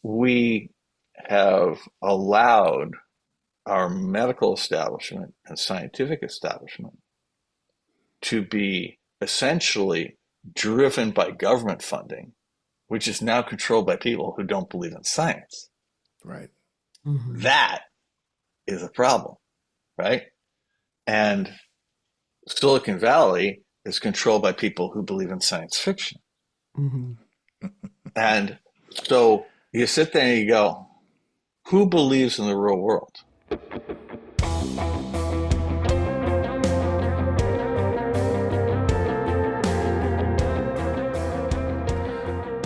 we have allowed our medical establishment and scientific establishment to be essentially driven by government funding, which is now controlled by people who don't believe in science. Right. Hmm. That is a problem, right? And Silicon Valley is controlled by people who believe in science fiction. Hmm. And so you sit there and you go, who believes in the real world?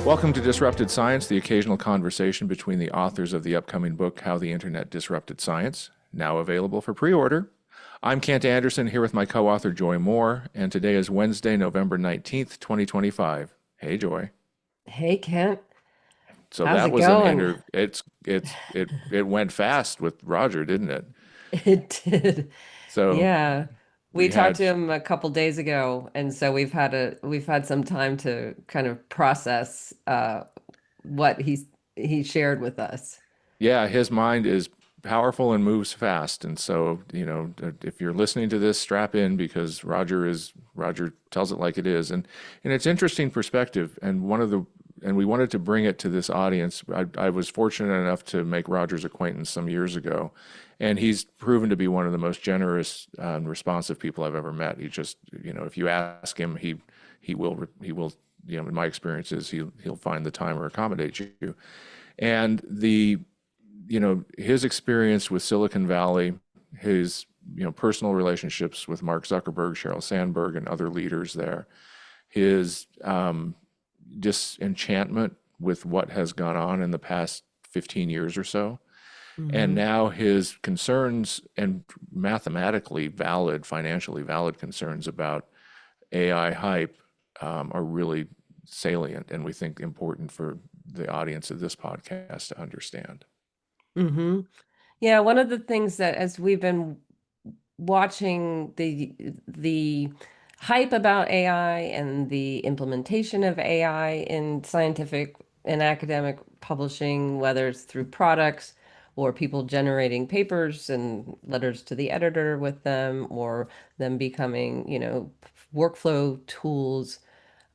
Welcome to Disrupted Science, the occasional conversation between the authors of the upcoming book, How the Internet Disrupted Science, now available for pre-order. I'm Kent Anderson, here with my co-author Joy Moore, and today is Wednesday, November 19th, 2025. Hey, Joy. Hey, Kent, So how's that it was an going? inter it went fast with Roger, didn't it? It did. So Yeah. We we talked had to him a couple days ago, and so we've had some time to kind of process what he shared with us. Yeah, his mind is powerful and moves fast. And so, if you're listening to this, strap in because Roger tells it like it is. And it's interesting perspective. And we wanted to bring it to this audience. I was fortunate enough to make Roger's acquaintance some years ago. And he's proven to be one of the most generous and responsive people I've ever met. He just, if you ask him, he will, in my experiences, he'll find the time or accommodate you. And his experience with Silicon Valley, his personal relationships with Mark Zuckerberg, Sheryl Sandberg, and other leaders there, his disenchantment with what has gone on in the past 15 years or so, and Hmm. now his concerns and mathematically valid, financially valid concerns about AI hype are really salient, and we think important for the audience of this podcast to understand. Hmm. Yeah, one of the things that as we've been watching the hype about AI and the implementation of AI in scientific and academic publishing, whether it's through products or people generating papers and letters to the editor with them, or them becoming, workflow tools.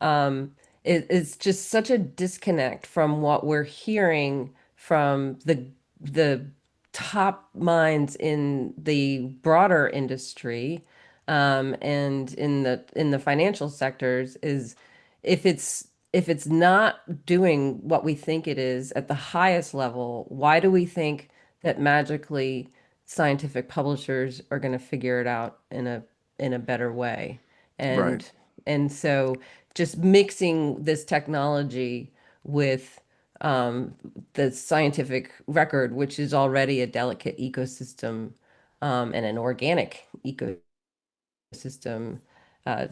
Um, it's just such a disconnect from what we're hearing from the top minds in the broader industry, and in the financial sectors is if it's not doing what we think it is at the highest level, why do we think that magically scientific publishers are going to figure it out in a better way? Right. And so just mixing this technology with um, the scientific record, which is already a delicate ecosystem, and an organic ecosystem,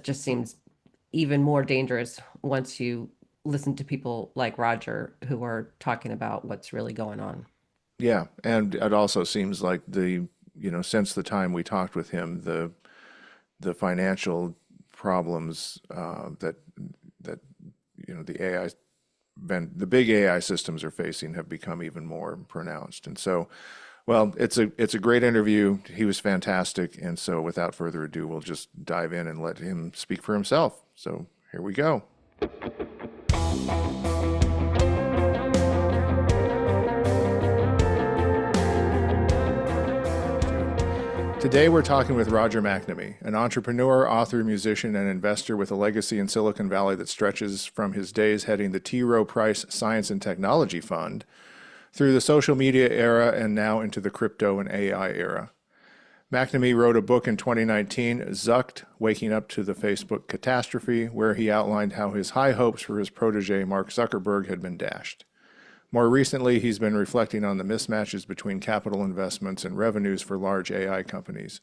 just seems even more dangerous once you listen to people like Roger who are talking about what's really going on. Yeah, and it also seems like since the time we talked with him, the financial problems that the the big AI systems are facing have become even more pronounced. And so, well, it's a great interview. He was fantastic. And so, without further ado, we'll just dive in and let him speak for himself. So here we go. Today, we're talking with Roger McNamee, an entrepreneur, author, musician, and investor with a legacy in Silicon Valley that stretches from his days heading the T. Rowe Price Science and Technology Fund through the social media era and now into the crypto and AI era. McNamee wrote a book in 2019, Zucked, Waking Up to the Facebook Catastrophe, where he outlined how his high hopes for his protege Mark Zuckerberg had been dashed. More recently, he's been reflecting on the mismatches between capital investments and revenues for large AI companies.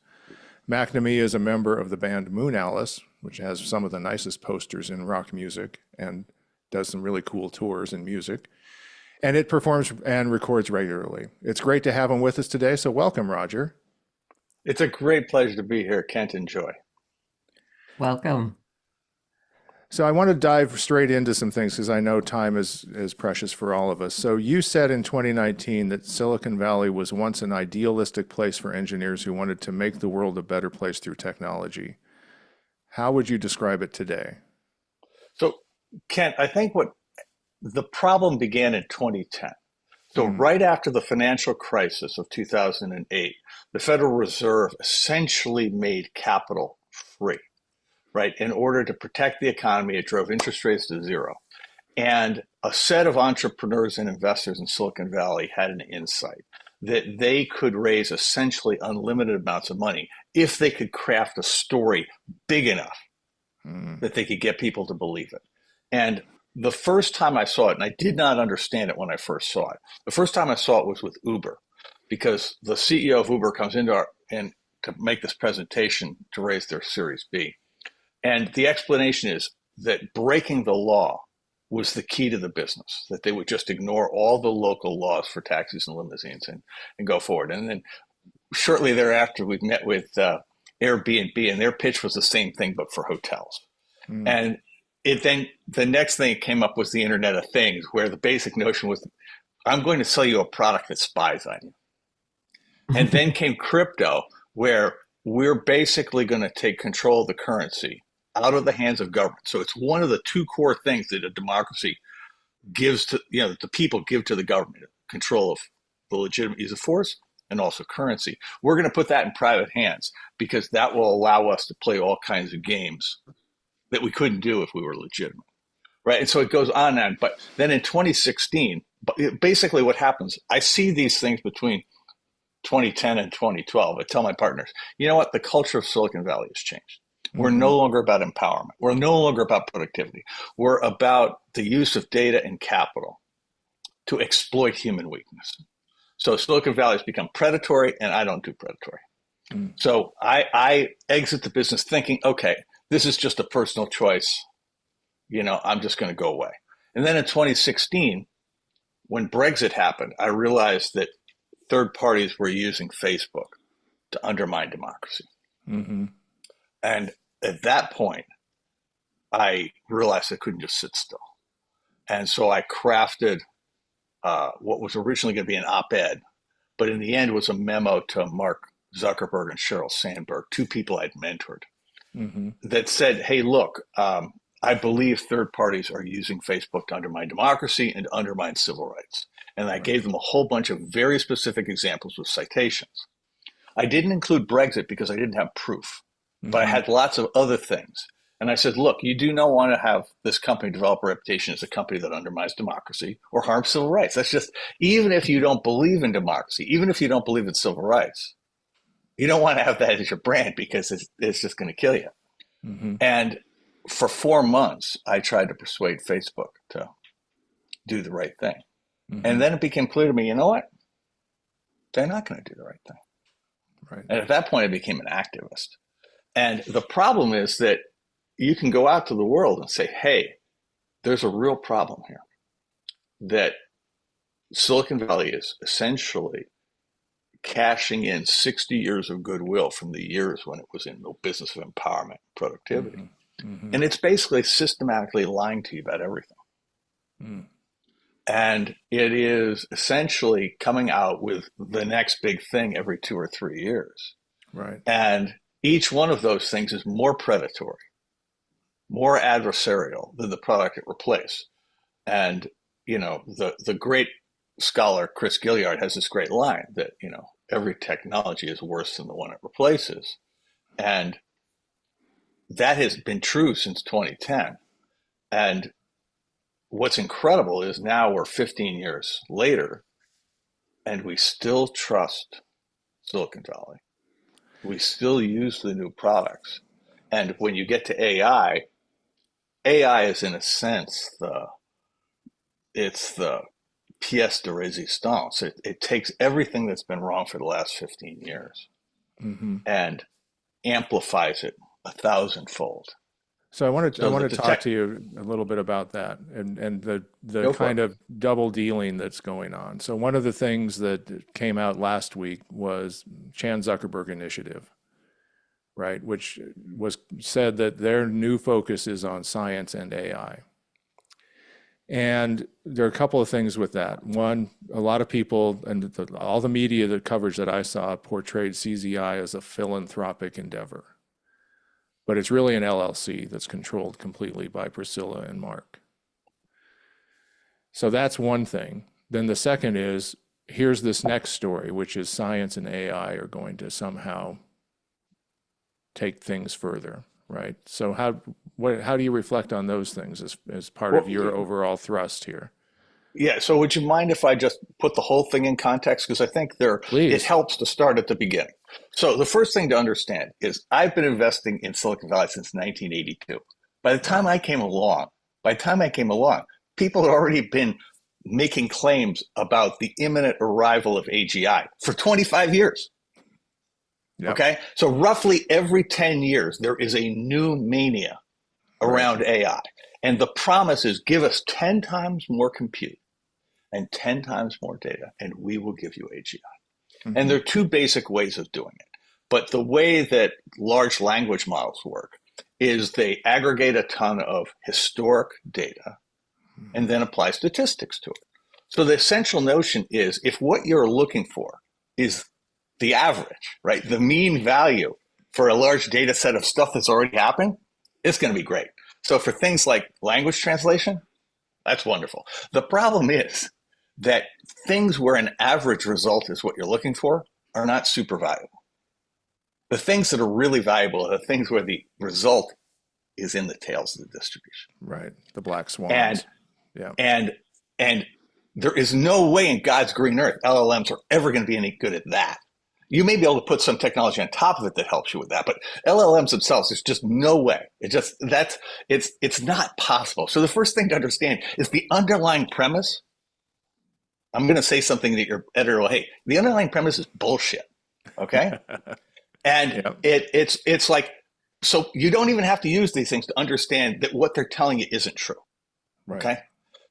McNamee is a member of the band Moonalice, which has some of the nicest posters in rock music and does some really cool tours in music. And it performs and records regularly. It's great to have him with us today, so welcome, Roger. It's a great pleasure to be here, Kent and Joy. Welcome. So I want to dive straight into some things because I know time is precious for all of us. So you said in 2019 that Silicon Valley was once an idealistic place for engineers who wanted to make the world a better place through technology. How would you describe it today? So, Kent, I think what the problem began in 2010. So, Mm, right after the financial crisis of 2008, the Federal Reserve essentially made capital free, right? In order to protect the economy, it drove interest rates to zero. And a set of entrepreneurs and investors in Silicon Valley had an insight that they could raise essentially unlimited amounts of money if they could craft a story big enough mm, that they could get people to believe it. And the first time I saw it, and I did not understand it when I first saw it, the first time I saw it was with Uber, because the CEO of Uber comes into our and to make this presentation to raise their Series B. And the explanation is that breaking the law was the key to the business, that they would just ignore all the local laws for taxis and limousines and go forward. And then shortly thereafter, we met with Airbnb, and their pitch was the same thing, but for hotels. mm. And it then the next thing that came up was the Internet of Things, where the basic notion was, I'm going to sell you a product that spies on you. And then came crypto, where we're basically going to take control of the currency out of the hands of government. So it's one of the two core things that a democracy gives to, the people give to the government: control of the legitimate use of force and also currency. We're going to put that in private hands because that will allow us to play all kinds of games that we couldn't do if we were legitimate. Right. And so it goes on and on. But then in 2016, basically what happens, I see these things between 2010 and 2012. I tell my partners, you know what? The culture of Silicon Valley has changed. We're Hmm. no longer about empowerment. We're no longer about productivity. We're about the use of data and capital to exploit human weakness. So Silicon Valley has become predatory, and I don't do predatory. Mm. So I exit the business thinking, okay, this is just a personal choice. I'm just going to go away. And then in 2016, when Brexit happened, I realized that third parties were using Facebook to undermine democracy. Hmm. And at that point, I realized I couldn't just sit still. And so I crafted what was originally going to be an op ed, but in the end was a memo to Mark Zuckerberg and Sheryl Sandberg, two people I'd mentored, Hmm. that said, hey, look, I believe third parties are using Facebook to undermine democracy and undermine civil rights. And I Right. gave them a whole bunch of very specific examples with citations. I didn't include Brexit because I didn't have proof, but I Hmm. had lots of other things. And I said, look, you do not want to have this company develop a reputation as a company that undermines democracy or harms civil rights. That's just, even if you don't believe in democracy, even if you don't believe in civil rights, you don't want to have that as your brand because it's just going to kill you. Hmm. And for 4 months, I tried to persuade Facebook to do the right thing. And Hmm. then it became clear to me, you know what? They're not going to do the right thing. Right. And at that point, I became an activist. And the problem is that you can go out to the world and say, hey, there's a real problem here, that Silicon Valley is essentially cashing in 60 years of goodwill from the years when it was in the business of empowerment and productivity. Hmm. Hmm. And it's basically systematically lying to you about everything. Mm. And it is essentially coming out with the next big thing every 2 or 3 years. Right. And each one of those things is more predatory, more adversarial than the product it replaced. And, the great scholar Chris Gilliard has this great line that, every technology is worse than the one it replaces. And that has been true since 2010. And what's incredible is now we're 15 years later and we still trust Silicon Valley. We still use the new products. And when you get to AI is in a sense the pièce de résistance. It takes everything that's been wrong for the last 15 years Hmm. and amplifies it a thousandfold. I So want that to the talk tech, to you a little bit about that and the go for it. kind of double dealing that's going on. So one of the things that came out last week was Chan Zuckerberg Initiative. right? Which was said that their new focus is on science and AI. And there are a couple of things with that. One, a lot of people and all the media, the coverage that I saw portrayed CZI as a philanthropic endeavor. But it's really an LLC that's controlled completely by Priscilla and Mark. So that's one thing. Then the second is, here's this next story, which is science and AI are going to somehow take things further, right? So how do you reflect on those things as part of Well, your overall thrust here? yeah. So would you mind if I just put the whole thing in context? Because I think it Please. helps to start at the beginning. So the first thing to understand is I've been investing in Silicon Valley since 1982. By the time Wow. I came along, by the time I came along, people had already been making claims about the imminent arrival of AGI for 25 years. Yep. Okay. So roughly every 10 years, there is a new mania Right. around AI. And the promise is give us 10 times more compute and 10 times more data, and we will give you AGI. And Mm-hmm. there are two basic ways of doing it. But the way that large language models work is they aggregate a ton of historic data and then apply statistics to it. So the essential notion is if what you're looking for is the average, right? The mean value for a large data set of stuff that's already happened, it's going to be great. So for things like language translation, that's wonderful. The problem is that things where an average result is what you're looking for are not super valuable. The things that are really valuable are the things where the result is in the tails of the distribution. Right. The black And swans. Yeah. and and there is no way in God's green earth LLMs are ever going to be any good at that. You may be able to put some technology on top of it that helps you with that, but LLMs themselves, there's just no way. It's not possible. So the first thing to understand is the underlying premise. I'm going to say something that your editor will hate. The underlying premise is bullshit. Okay, and Yep. it's like, so you don't even have to use these things to understand that what they're telling you isn't true. Right. Okay,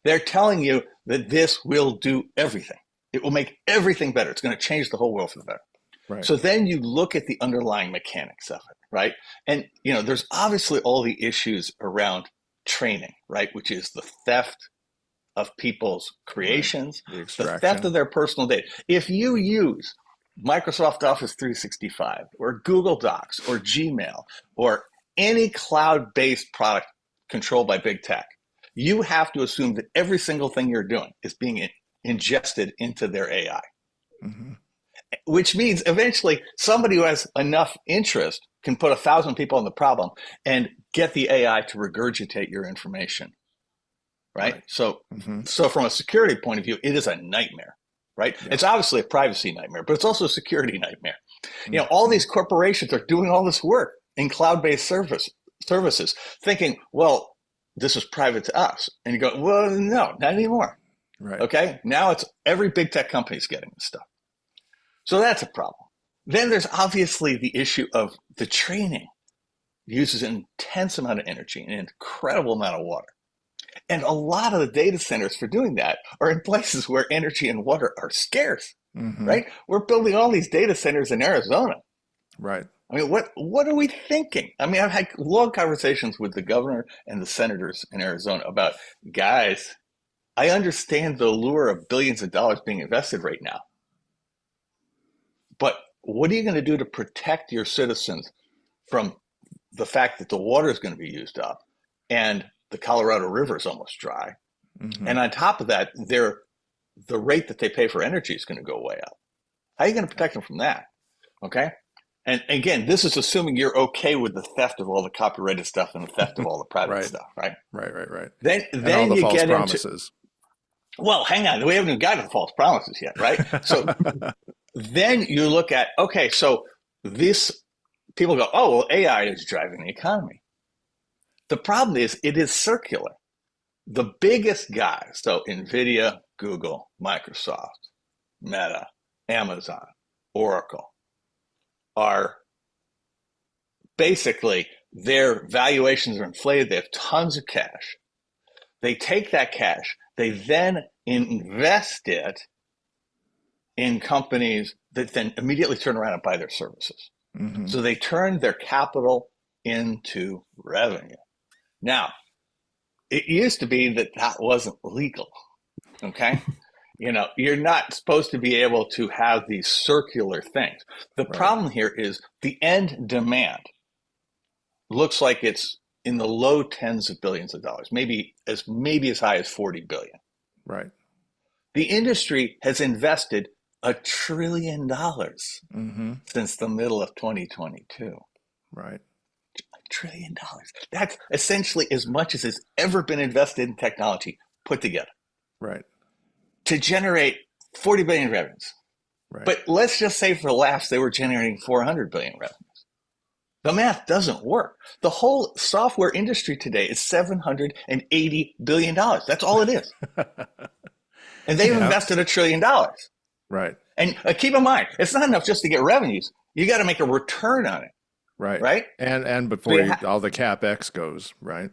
they're telling you that this will do everything. It will make everything better. It's going to change the whole world for the better. Right. So then you look at the underlying mechanics of it, right? And there's obviously all the issues around training, right? Which is the theft of people's Right. creations, The the theft extraction. of their personal data. If you use Microsoft Office 365 or Google Docs or Gmail or any cloud-based product controlled by big tech, you have to assume that every single thing you're doing is being ingested into their AI, Mm-hmm. which means eventually somebody who has enough interest can put 1,000 people on the problem and get the AI to regurgitate your information, right? Right. So, Mm-hmm. so from a security point of view, it is a nightmare, right? Yep. It's obviously a privacy nightmare, but it's also a security nightmare. All Mm-hmm. these corporations are doing all this work in cloud-based services, thinking, well, this is private to us, and you go, well, no, not anymore. Right. Okay, now it's every big tech company is getting this stuff. So that's a problem. Then there's obviously the issue of the training uses an intense amount of energy and an incredible amount of water. And a lot of the data centers for doing that are in places where energy and water are scarce, Mm-hmm. right? We're building all these data centers in Arizona. Right. I mean, what are we thinking? I mean, I've had long conversations with the governor and the senators in Arizona about, guys, I understand the allure of billions of dollars being invested right now, but what are you going to do to protect your citizens from the fact that the water is going to be used up and the Colorado River is almost dry? Mm-hmm. And on top of that, the rate that they pay for energy is going to go way up. How are you going to protect them from that? Okay. And again, this is assuming you're okay with the theft of all the copyrighted stuff and the theft of all the private Right. stuff, right? Right. Right. Right. Then And all then the you false get into, promises. well, hang on, we haven't even gotten to the false promises yet, right? So then you look at, okay, so this people go, oh, well, AI is driving the economy. The problem is it is circular. The biggest guys, so NVIDIA, Google, Microsoft, Meta, Amazon, Oracle, are basically, their valuations are inflated. They have tons of cash. They take that cash, they then invest it in companies that then immediately turn around and buy their services. Mm-hmm. So they turned their capital into revenue. Now, it used to be that that wasn't legal. Okay. You're not supposed to be able to have these circular things. The Right. problem here is the end demand looks like it's in the low tens of billions of dollars, maybe as high as 40 billion. Right. The industry has invested $1 trillion Mm-hmm. since the middle of 2022. Right. $1 trillion. That's essentially as much as has ever been invested in technology put together Right. to generate 40 billion revenues. Right. But let's just say for laughs, they were generating 400 billion revenues. The math doesn't work. The whole software industry today is $780 billion. That's all it is. And they've Yeah. invested $1 trillion. Right. And keep in mind, it's not enough just to get revenues. You got to make a return on it, Right. right? And So before all the CapEx goes, right?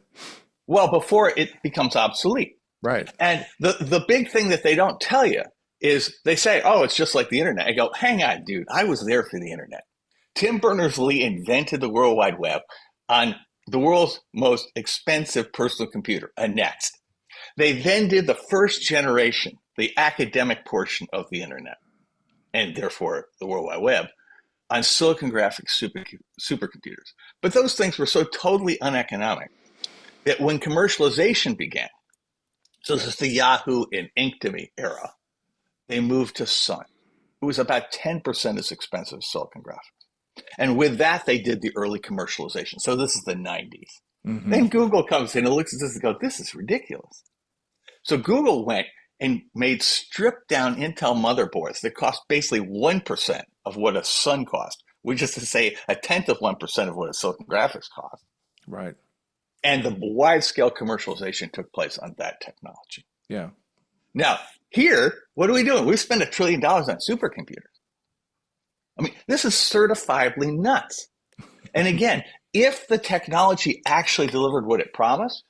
well, before it becomes obsolete. Right. And the big thing that they don't tell you is they say, oh, it's just like the internet. I go, hang on, dude. I was there for the internet. Tim Berners-Lee invented the World Wide Web on the world's most expensive personal computer, a Next. They then did the first generation, the academic portion of the internet, and therefore the World Wide Web, on silicon graphics supercomputers. But those things were so totally uneconomic that when commercialization began, so this is the Yahoo and Inktomi era, they moved to Sun. It was about 10% as expensive as silicon graphics. And with that, they did the early commercialization. So this is the 90s. Mm-hmm. Then Google comes in and looks at this and goes, this is ridiculous. So Google went and made stripped down Intel motherboards that cost basically 1% of what a Sun cost, which is to say a tenth of 1% of what a silicon graphics cost. Right. And the wide scale commercialization took place on that technology. Yeah. Now, here, what are we doing? We spend $1 trillion on supercomputers. I mean, this is certifiably nuts. And again, if the technology actually delivered what it promised,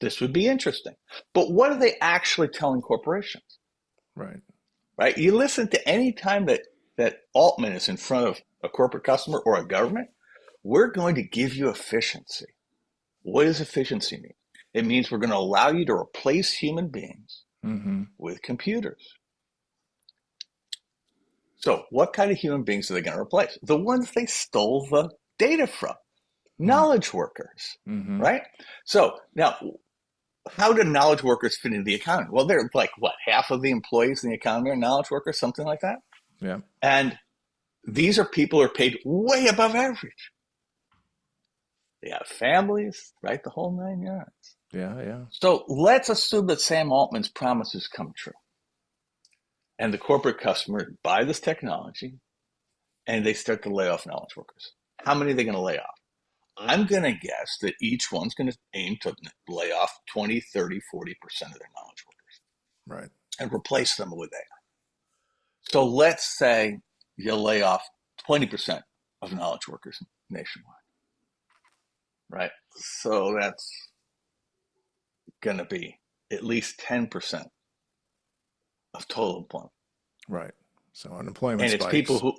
this would be interesting. But what are they actually telling corporations? Right. Right? You listen to any time that Altman is in front of a corporate customer or a government, we're going to give you efficiency. What does efficiency mean? It means we're going to allow you to replace human beings Mm-hmm. with computers. So what kind of human beings are they going to replace? The ones they stole the data from, knowledge workers, Mm-hmm. right? So now, how do knowledge workers fit into the economy? Well, they're like, what, half of the employees in the economy are knowledge workers, something like that? Yeah. And these are people who are paid way above average. They have families, right? The whole 9 yards. Yeah. Yeah. So let's assume that Sam Altman's promises come true. And the corporate customers buy this technology and they start to lay off knowledge workers. How many are they going to lay off? I'm going to guess that each one's going to aim to lay off 20, 30, 40% of their knowledge workers Right. and replace them with AI. So let's say you lay off 20% of knowledge workers nationwide, right? So that's going to be at least 10% of total employment. Right. So unemployment And it's spikes. people who,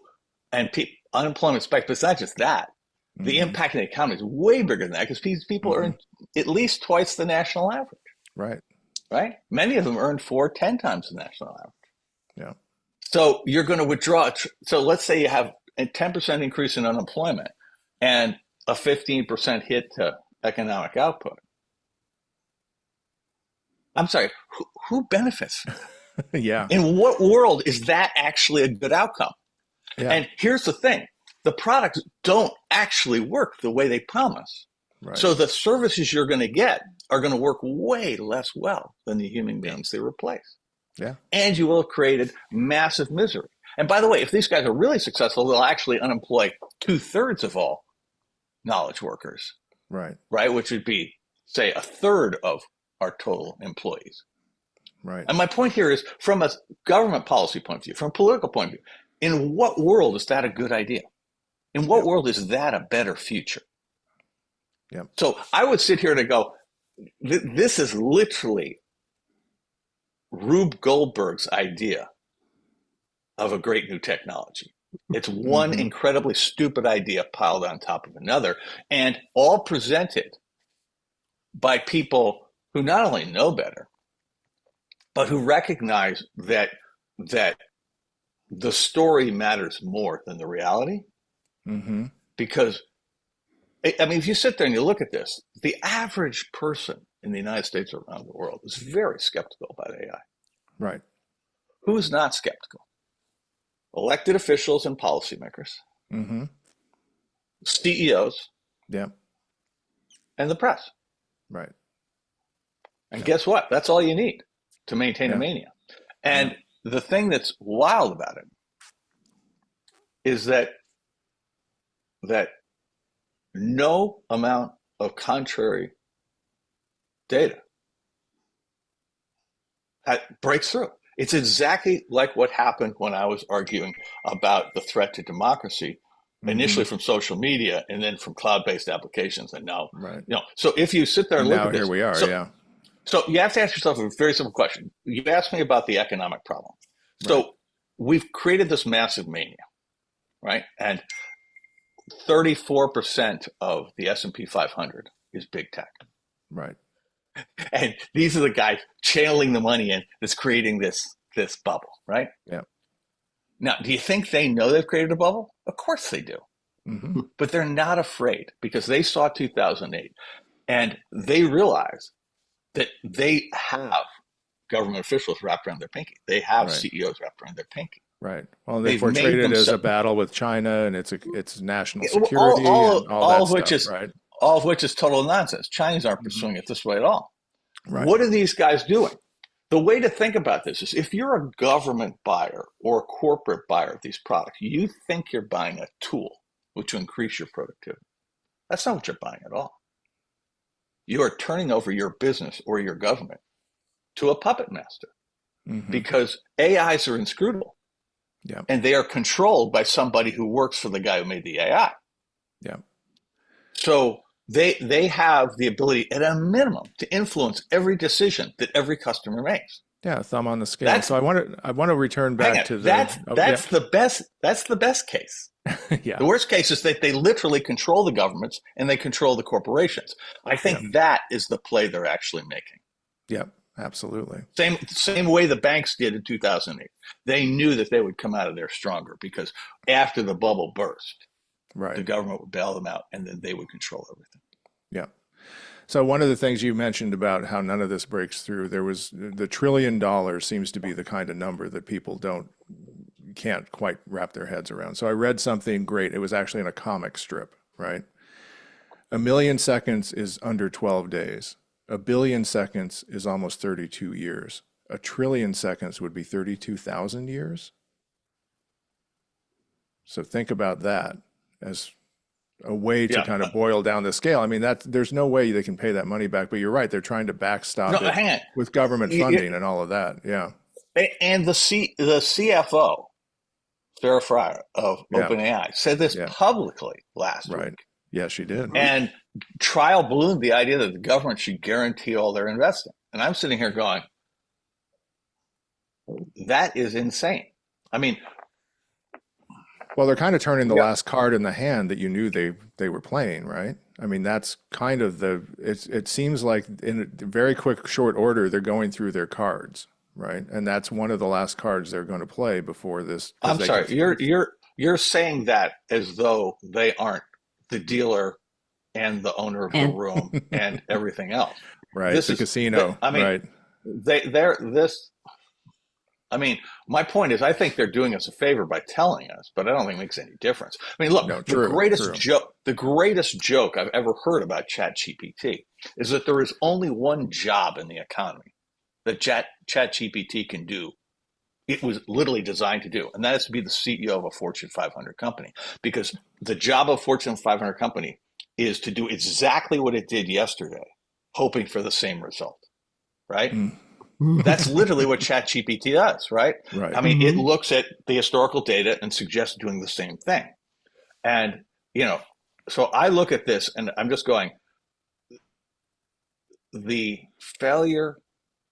unemployment spikes, but it's not just that. The Mm-hmm. impact on the economy is way bigger than that because people Mm-hmm. earn at least twice the national average, Right. right? Many of them earn 4, 10 times the national average. Yeah. So you're going to withdraw. So let's say you have a 10% increase in unemployment and a 15% hit to economic output. I'm sorry, who benefits from that? Yeah. In what world is that actually a good outcome? Yeah. And here's the thing. The products don't actually work the way they promise. Right. So the services you're going to get are going to work way less well than the human beings they replace. Yeah. And you will have created massive misery. And by the way, if these guys are really successful, they'll actually unemploy 2/3 of all knowledge workers, Right. right? Which would be, say, a third of our total employees. Right. And my point here is from a government policy point of view, from a political point of view, in what world is that a good idea? In what Yep. world is that a better future? Yep. So I would sit here and go, this is literally Rube Goldberg's idea of a great new technology. It's one Mm-hmm. incredibly stupid idea piled on top of another, and all presented by people who not only know better, but who recognize that the story matters more than the reality. Mm-hmm. Because, I mean, if you sit there and you look at this, the average person in the United States or around the world is very skeptical about AI. Right. Who's not skeptical? Elected officials and policymakers, Mm-hmm. CEOs, Yeah. and the press. Right. And Yeah. guess what? That's all you need to maintain a Yeah. mania. Yeah. And the thing that's wild about it is that no amount of contrary data breaks through. It's exactly like what happened when I was arguing about the threat to democracy, Mm-hmm. initially from social media and then from cloud-based applications. And now, Right. so if you sit there And and look now at here this, we are. Yeah. so you have to ask yourself a very simple question. You asked me about the economic problem. Right. So we've created this massive mania, right? And 34% of the S&P 500 is big tech. Right. And these are the guys channeling the money in that's creating this bubble, right? Yeah. Now, do you think they know they've created a bubble? Of course they do. Mm-hmm. But they're not afraid because they saw 2008 and they realize that they have government officials wrapped around their pinky. They have Right. CEOs wrapped around their pinky. Right. Well, they They've portrayed made it as a themselves battle with China, and it's national all, security and all, all all that of which stuff. is Right. all of which is total nonsense. Chinese aren't Mm-hmm. pursuing it this way at all. Right. What are these guys doing? The way to think about this is if you're a government buyer or a corporate buyer of these products, you think you're buying a tool which will increase your productivity. That's not what you're buying at all. You are turning over your business or your government to a puppet master Mm-hmm. because AIs are inscrutable Yeah. and they are controlled by somebody who works for the guy who made the AI. Yeah. So they have the ability at a minimum to influence every decision that every customer makes. Yeah. Thumb on the scale. That's So I want to return hang back on. to the. That's Oh, yeah. that's the best that's the best case. Yeah. The worst case is that they literally control the governments and they control the corporations. I Yeah. think that is the play they're actually making. Yeah. Absolutely. Same way the banks did in 2008. They knew that they would come out of there stronger because after the bubble burst, the Right. government would bail them out and then they would control everything. Yeah. So one of the things you mentioned about how none of this breaks through, there was the $1 trillion seems to be the kind of number that people can't quite wrap their heads around. So I read something great. It was actually in a comic strip, right? A million seconds is under 12 days. A billion seconds is almost 32 years. A trillion seconds would be 32,000 years. So think about that as a way to Yeah. kind of boil down the scale. I mean, there's no way they can pay that money back, but you're right. They're trying to No, backstop it hang on. with government funding and all of that. Yeah. And the CFO, Sarah Fryer of Yeah. OpenAI, said this Yeah. publicly last Right. week. Yeah, she did. And trial ballooned the idea that the government should guarantee all their investing. And I'm sitting here going, that is insane. I mean, Well, they're kind of turning the yeah, last card in the hand that you knew they were playing, right? I mean, that's kind of it seems like in a very quick short order they're going through their cards, right? And that's one of the last cards they're going to play before this because I'm they can sorry. You're saying that as though they aren't the dealer and the owner of the And room and everything else. right, This the is, casino, I mean, right? they're this. I mean, my point is, I think they're doing us a favor by telling us, but I don't think it makes any difference. I mean, look, No, true, true. the greatest joke I've ever heard about ChatGPT is that there is only one job in the economy that ChatGPT can do. It was literally designed to do, and that is to be the CEO of a Fortune 500 company. Because the job of a Fortune 500 company is to do exactly what it did yesterday, hoping for the same result, right? Mm. That's literally what ChatGPT does, right? Right. I mean, it looks at the historical data and suggests doing the same thing. And, so I look at this and I'm just going, the failure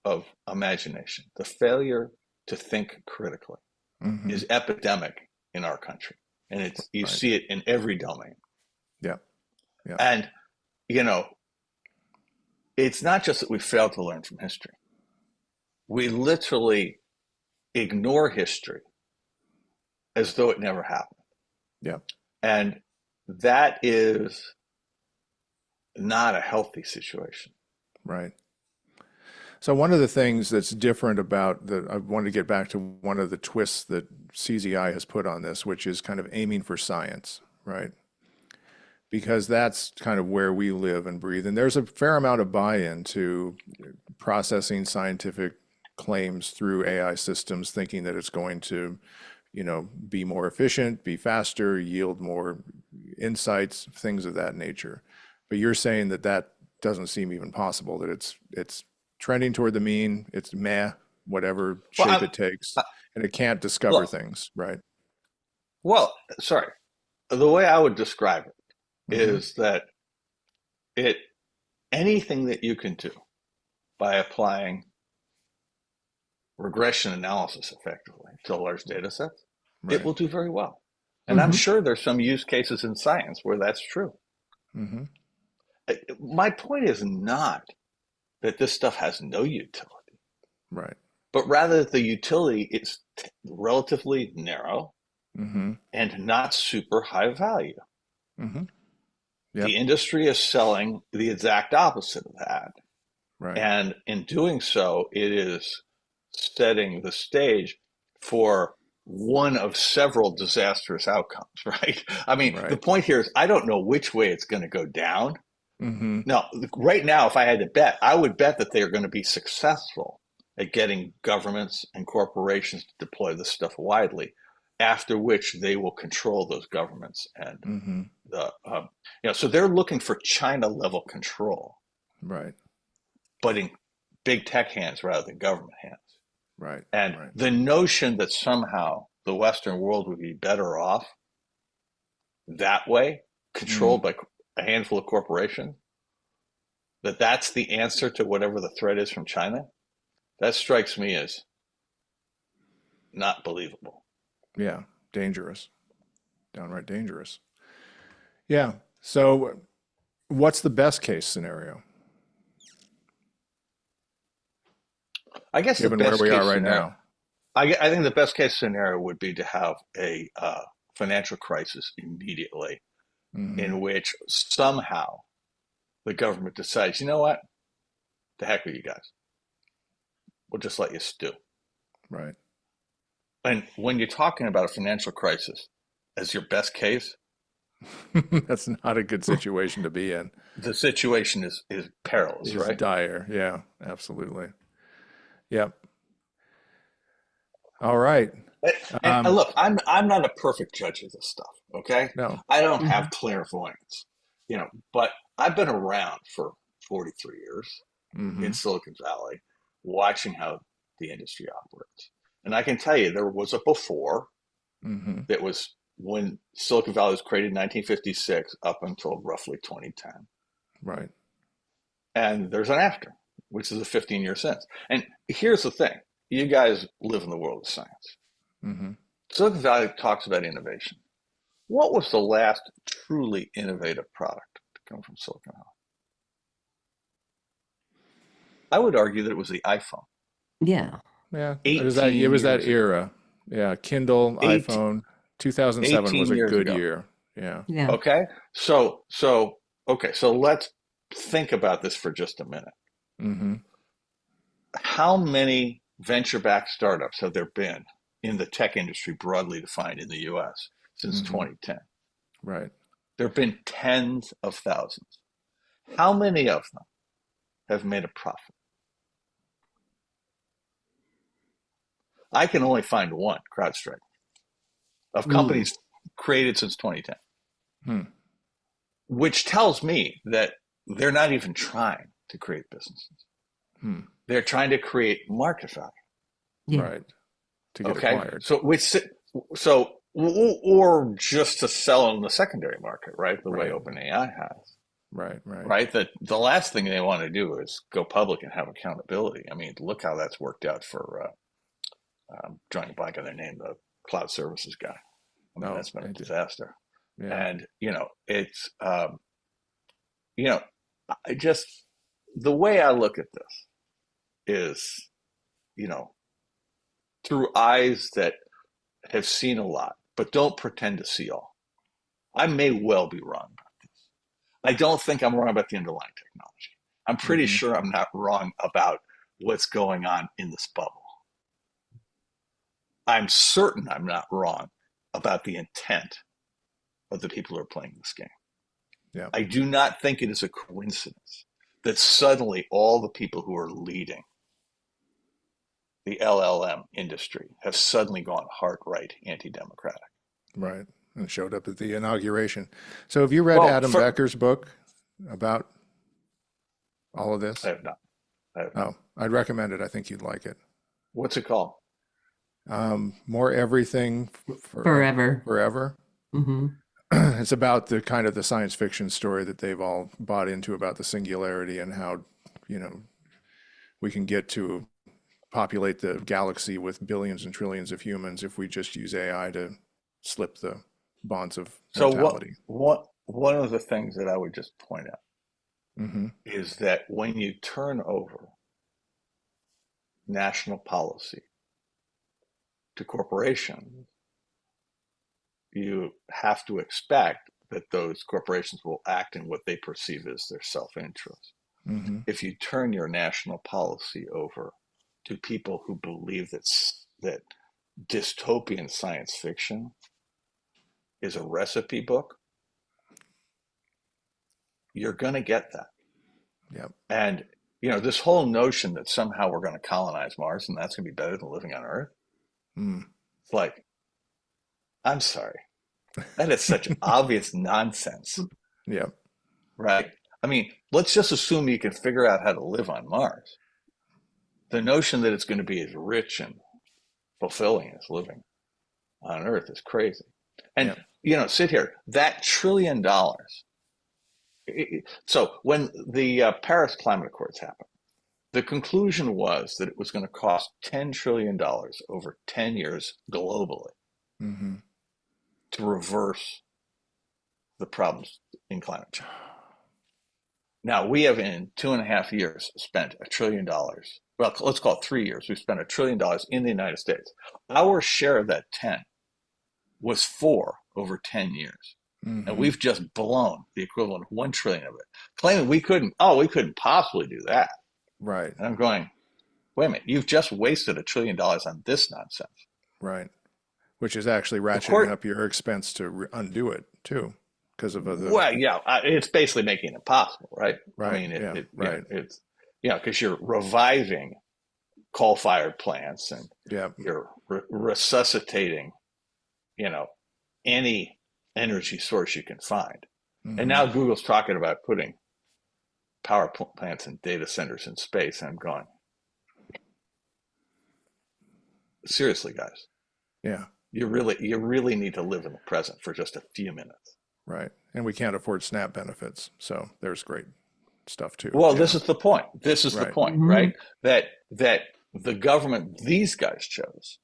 of imagination, the failure to think critically Hmm. is epidemic in our country. And you Right. see it in every domain. Yeah. Yeah. And, you know, it's not just that we fail to learn from history. We literally ignore history as though it never happened. Yeah. And that is not a healthy situation. Right. So one of the things that's different about the, I wanted to get back to one of the twists that CZI has put on this, which is kind of aiming for science, right? Because that's kind of where we live and breathe. And there's a fair amount of buy-in to processing scientific claims through AI systems, thinking that it's going to, be more efficient, be faster, yield more insights, things of that nature. But you're saying that that doesn't seem even possible, that it's trending toward the mean, it's meh, whatever Well, shape it takes, and it can't discover look, things, right? well, sorry. The way I would describe it Mm-hmm. is that it anything that you can do by applying regression analysis effectively to large data sets, it Right. will do very well. And I'm Hmm. sure there's some use cases in science where that's true. Mm-hmm. My point is not that this stuff has no utility, Right. but rather that the utility is relatively narrow Mm-hmm. and not super high value. Mm-hmm. The Yep. industry is selling the exact opposite of that. Right. And in doing so, it is setting the stage for one of several disastrous outcomes, right? I mean, the Right. point here is I don't know which way it's going to go down. Mm-hmm. No, right now, if I had to bet, I would bet that they're going to be successful at getting governments and corporations to deploy this stuff widely, after which they will control those governments and Mm-hmm. so they're looking for China level control, Right. but in big tech hands rather than government hands. Right. And Right. the notion that somehow the Western world would be better off that way, Mm. controlled by a handful of corporations, that that's the answer to whatever the threat is from China, that strikes me as not believable. Yeah. Dangerous. Downright dangerous. Yeah. So what's the best case scenario, I guess the given where best we are case right scenario, now? I think the best case scenario would be to have a financial crisis immediately, Mm-hmm. in which somehow the government decides, you know what, the heck with you guys, we'll just let you stew. Right. And when you're talking about a financial crisis as your best case, That's not a good situation to be in. the situation is perilous, Is right? dire. Yeah, absolutely. Yep. All right. And look, I'm not a perfect judge of this stuff. Okay, No. I don't Hmm. have clairvoyance, but I've been around for 43 years in Mm-hmm. Silicon Valley, watching how the industry operates, and I can tell you there was a before Mm-hmm. that was when Silicon Valley was created in 1956 up until roughly 2010. Right. And there's an after, which is a 15-year since. And here's the thing, you guys live in the world of science. Mm-hmm. Silicon Valley talks about innovation. What was the last truly innovative product to come from Silicon Valley? I would argue that it was the iPhone. Yeah. Yeah. It 18 was that years ago. era. Yeah. Kindle, 18, iPhone. 2007 was 18 a years good ago. year. Yeah. Yeah. Okay? So let's think about this for just a minute. Mm-hmm. How many venture-backed startups have there been in the tech industry broadly defined in the US since Mm-hmm. 2010? Right. There have been tens of thousands. How many of them have made a profit? I can only find one, CrowdStrike, of Mm. companies created since 2010, Hmm. which tells me that they're not even trying to create businesses. Hmm. They're trying to create market value. Yeah. Right. To get Okay, acquired. or just to sell in the secondary market, right? The way Right. OpenAI has, Right. Right. right? That the last thing they want to do is go public and have accountability. I mean, look how that's worked out for drawing a blank on their name, the cloud services guy. I mean, Oh, that's been a it did. disaster. Yeah. And, it's, you know, I just, the way I look at this is, you know, through eyes that have seen a lot, but don't pretend to see all. I may well be wrong about this. I don't think I'm wrong about the underlying technology. I'm pretty Hmm. sure I'm not wrong about what's going on in this bubble. I'm certain I'm not wrong about the intent of the people who are playing this game. Yeah. I do not think it is a coincidence that suddenly all the people who are leading the LLM industry have suddenly gone hard right anti-democratic. Right. And showed up at the inauguration. So have you read Well, Adam Becker's book about all of I this? have not. I have not. Oh, I'd recommend it. I think you'd like it. What's it called? More everything for Forever. forever. Hmm. It's about the kind of the science fiction story that they've all bought into about the singularity and how, you know, we can get to populate the galaxy with billions and trillions of humans if we just use AI to slip the bonds of So mortality. what one of the things that I would just point out Hmm. is that when you turn over national policy to corporations, you have to expect that those corporations will act in what they perceive as their self-interest. Hmm. If you turn your national policy over to people who believe that dystopian science fiction is a recipe book, you're going to get that. Yep. And this whole notion that somehow we're going to colonize Mars and that's going to be better than living on Earth, Mm. it's like, I'm sorry, that is such obvious nonsense, Yep. right? I mean, let's just assume you can figure out how to live on Mars. The notion that it's going to be as rich and fulfilling as living on Earth is crazy. And, Yep. sit here, that $1 trillion. So when the Paris Climate Accords happened, the conclusion was that it was going to cost $10 trillion over 10 years globally Hmm. to reverse the problems in climate change. Now, we have in 2.5 years spent $1 trillion. Well, let's call it 3 years. We've spent $1 trillion in the United States. Our share of that 10 was 4 over 10 years. And Hmm. we've just blown the equivalent of 1 trillion of it, claiming we couldn't possibly do that. Right. And I'm going, wait a minute, you've just wasted $1 trillion on this nonsense. Right. Which is actually The ratcheting court, up your expense to undo it too, because of the well, yeah, it's basically making it impossible, right? I right. mean, Yeah. Right. it's, because you're reviving coal-fired plants and Yeah. you're resuscitating, you know, any energy source you can find. And Hmm. now Google's talking about putting power plants and data centers in space. And I'm going, seriously, guys, Yeah. you really need to live in the present for just a few minutes. Right. And we can't afford SNAP benefits, so there's great stuff too. Well, this Yeah. is the point. This is the Right. point, Hmm. right? That the government these guys chose,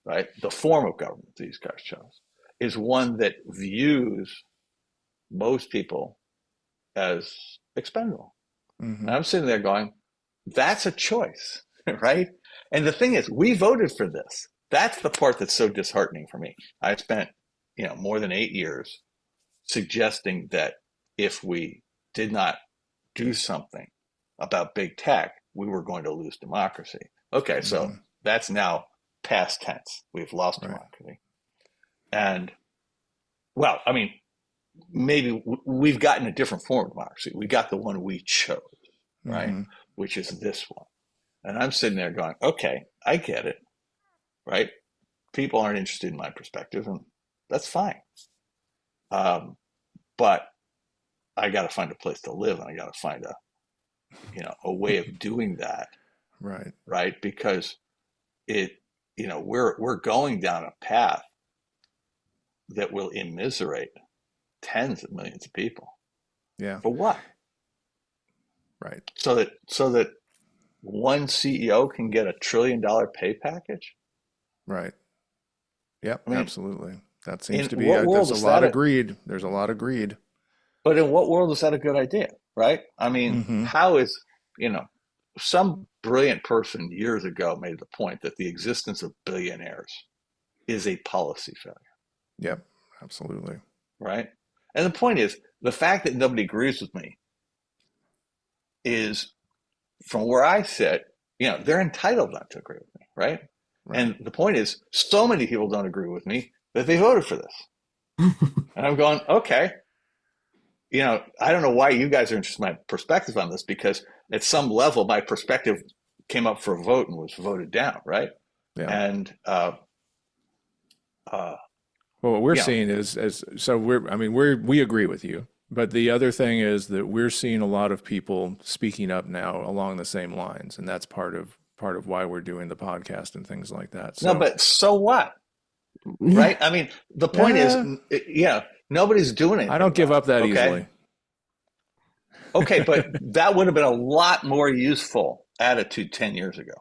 right? The form of government these guys chose is one that views most people as expendable. And Hmm. I'm sitting there going, that's a choice, right? And the thing is, we voted for this. That's the part that's so disheartening for me. I spent, more than 8 years suggesting that if we did not do something about big tech, we were going to lose democracy. Okay, so Hmm. that's now past tense. We've lost Right. democracy. And, well, I mean, maybe we've gotten a different form of democracy. We got the one we chose, right? Hmm. Which is this one. And I'm sitting there going, okay, I get it, right? People aren't interested in my perspective, and that's fine. Um, but I got to find a place to live, and I got to find a way of doing that, Right. right? Because it, we're going down a path that will immiserate tens of millions of people. Yeah. For what? Right. So that one CEO can get $1 trillion pay package? Right. Yep. I mean, Absolutely. That seems In to be what world there's a is lot that of greed. There's a lot of greed. but in what world is that a good idea, right? I mean, Hmm. how is, you know, some brilliant person years ago made the point that the existence of billionaires is a policy failure, Yep, absolutely. right? And the point is, the fact that nobody agrees with me is from where I sit, they're entitled not to agree with me, right? Right. And the point is, so many people don't agree with me that they voted for this. And I'm going, okay, I don't know why you guys are interested in my perspective on this because at some level, my perspective came up for a vote and was voted down, right? Yeah. And, uh, Well, what we're you know, seeing is so we're I mean we agree with you, but the other thing is that we're seeing a lot of people speaking up now along the same lines, and that's part of why we're doing the podcast and things like that. no, So, but so what, Yeah. right? I mean, the point is, yeah, nobody's doing I anything don't give about up that it, okay? easily. Okay, but that would have been a lot more useful attitude 10 years ago,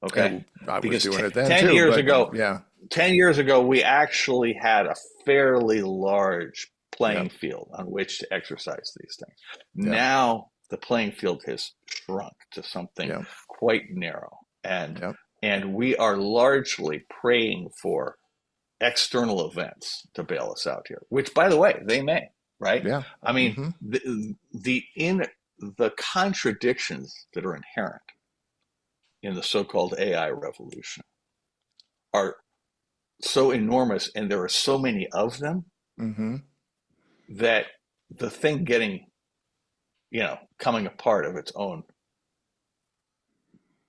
okay? I was Because doing it then 10 too, years but ago, yeah, 10 years ago, we actually had a fairly large yeah, playing field on which to exercise these things. yeah, Now the playing field has shrunk to something yeah, quite narrow. And yeah, and we are largely praying for external events to bail us out here, which by the way, they may, right? yeah. I mean, Hmm. the contradictions that are inherent in the so-called AI revolution are so enormous and there are so many of them Hmm. that the thing getting, coming apart of its own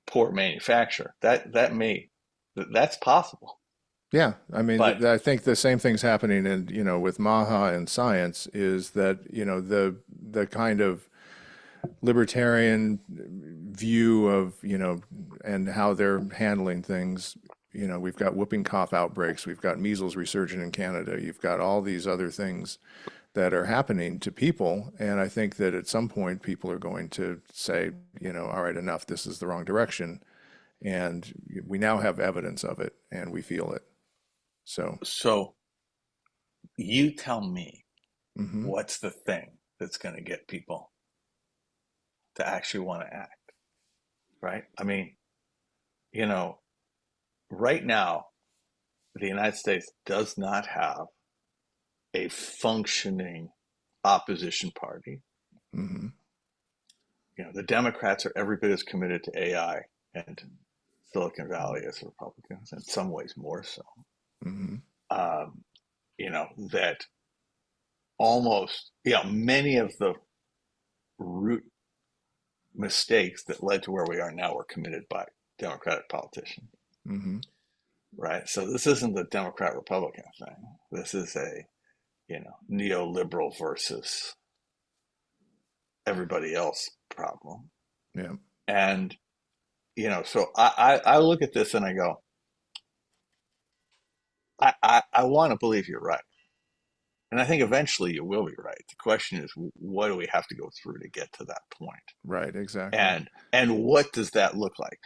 poor manufacture, that's possible. Yeah, I mean, But I think the same thing's happening in, with Maha and science is that, the kind of libertarian view of, and how they're handling things. We've got whooping cough outbreaks, we've got measles resurgent in Canada, you've got all these other things that are happening to people. And I think that at some point people are going to say, all right, enough, this is the wrong direction. And we now have evidence of it and we feel it. So, so you tell me hmm. what's the thing that's going to get people to actually want to act, right? I mean, you know, right now, the United States does not have a functioning opposition party. Hmm. The Democrats are every bit as committed to AI and Silicon Valley as the Republicans, in some ways more so. Hmm. Um, that almost, many of the root mistakes that led to where we are now were committed by Democratic politicians, Hmm. right? So this isn't the Democrat Republican thing. This is a, neoliberal versus everybody else problem. Yeah. And, so I look at this and I go, I want to believe you're right. And I think eventually you will be right. The question is, what do we have to go through to get to that point? Right. Exactly. And what does that look like?